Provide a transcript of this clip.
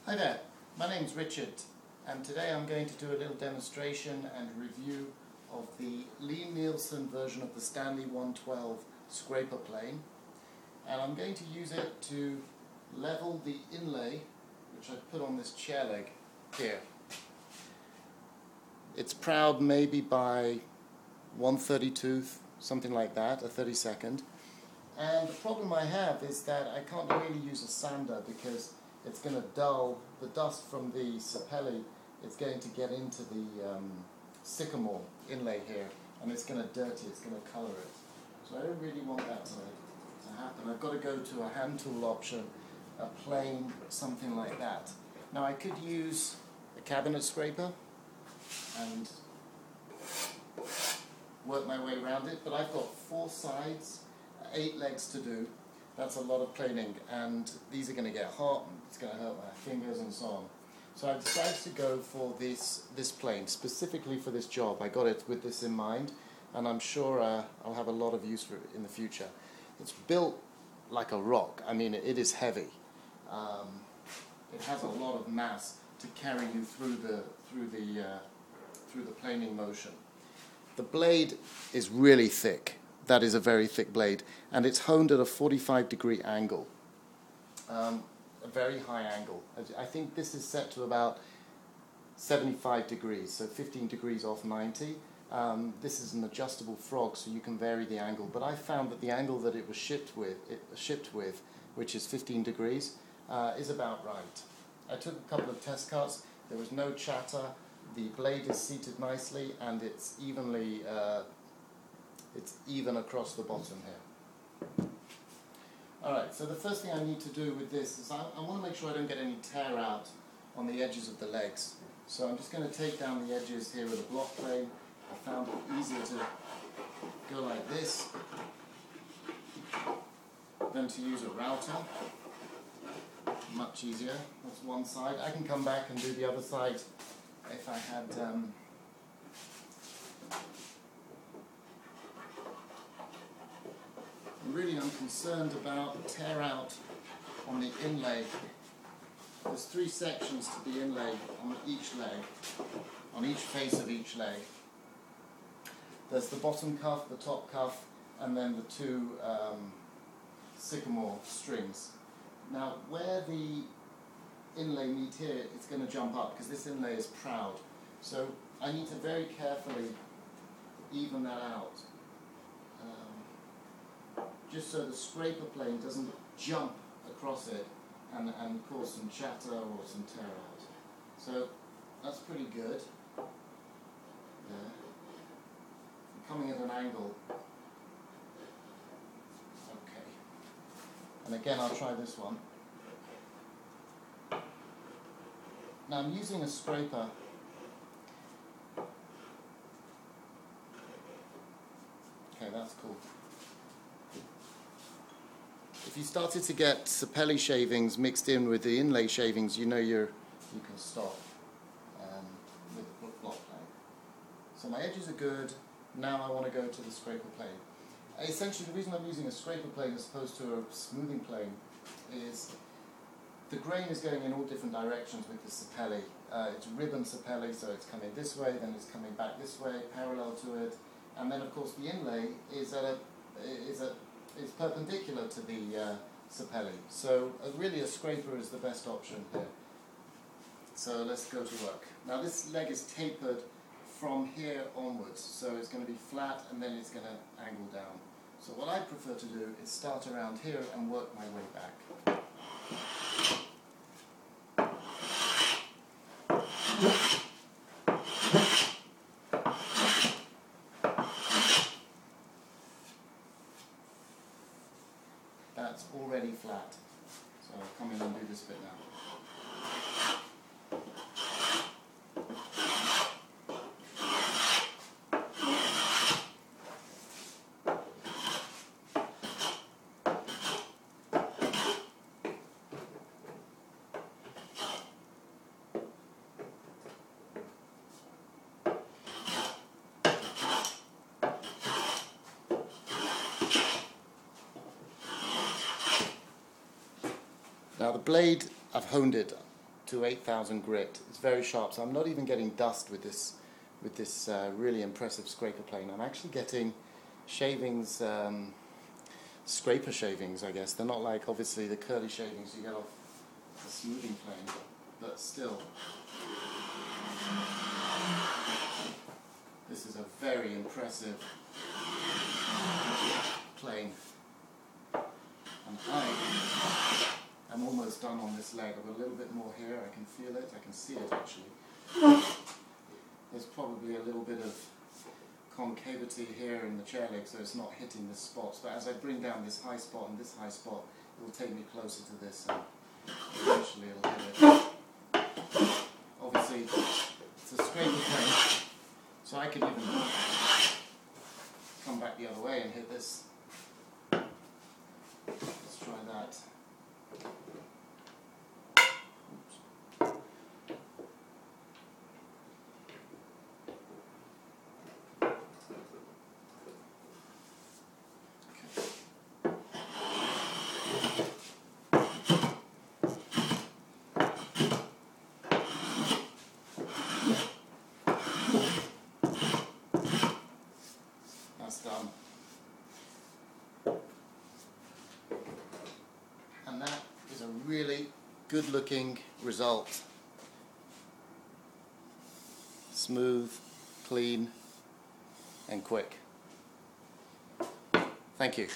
Hi there, my name's Richard and today I'm going to do a little demonstration and review of the Lie Nielsen version of the Stanley 112 scraper plane, and I'm going to use it to level the inlay which I've put on this chair leg here. It's proud maybe by 1/32th, something like that, a 32nd. And the problem I have is that I can't really use a sander because it's going to dull the dust from the sapele. It's going to get into the sycamore inlay here, and it's going to dirty, it's going to colour it. So I don't really want that to happen. I've got to go to a hand tool option, a plane, something like that. Now I could use a cabinet scraper and work my way around it, but I've got 4 sides, 8 legs to do. That's a lot of planing, and these are going to get hot, and it's going to hurt my fingers and so on. So I've decided to go for this plane, specifically for this job. I got it with this in mind, and I'm sure I'll have a lot of use for it in the future. It's built like a rock. I mean, it is heavy. It has a lot of mass to carry you through the planing motion. The blade is really thick. That is a very thick blade, and it's honed at a 45-degree angle, a very high angle. I think this is set to about 75 degrees, so 15 degrees off 90. This is an adjustable frog, so you can vary the angle, but I found that the angle that it was shipped with, which is 15 degrees, is about right. I took a couple of test cuts. There was no chatter. The blade is seated nicely, and it's even across the bottom here. Alright, so the first thing I need to do with this is I want to make sure I don't get any tear out on the edges of the legs. So I'm just going to take down the edges here with a block plane. I found it easier to go like this than to use a router. Much easier. That's one side. I can come back and do the other side if I had really I'm concerned about tear out on the inlay. There's 3 sections to the inlay on each leg, on each face of each leg. There's the bottom cuff, the top cuff, and then the 2 sycamore strings. Now where the inlay meet here, it's going to jump up because this inlay is proud. So I need to very carefully even that out. Just so the scraper plane doesn't jump across it and cause some chatter or some tear out. So that's pretty good. Yeah. I'm coming at an angle. Okay. And again, I'll try this one. Now I'm using a scraper. Okay, that's cool. If you started to get sapele shavings mixed in with the inlay shavings, you know you can stop with the block plane. So my edges are good. Now I want to go to the scraper plane. Essentially, the reason I'm using a scraper plane as opposed to a smoothing plane is the grain is going in all different directions with the sapele. It's ribbon sapele, so it's coming this way, then it's coming back this way, parallel to it, and then of course the inlay is perpendicular to the sapele. So really a scraper is the best option here. So let's go to work. Now this leg is tapered from here onwards, so it's going to be flat and then it's going to angle down. So what I prefer to do is start around here and work my way back. That's already flat, so I'll come in and do this bit now. Now the blade, I've honed it to 8,000 grit. It's very sharp, so I'm not even getting dust with this really impressive scraper plane. I'm actually getting shavings, scraper shavings, I guess. They're not like obviously the curly shavings you get off the smoothing plane, but still. This is a very impressive plane. And I'm almost done on this leg. I've got a little bit more here. I can feel it. I can see it actually. There's probably a little bit of concavity here in the chair leg, so it's not hitting the spots. But as I bring down this high spot and this high spot, it will take me closer to this, and eventually it'll hit it. Obviously, it's a scraper plane, so I can even come back the other way and hit this. Let's try that. That's done. And that is a really good looking result. Smooth, clean, and quick. Thank you.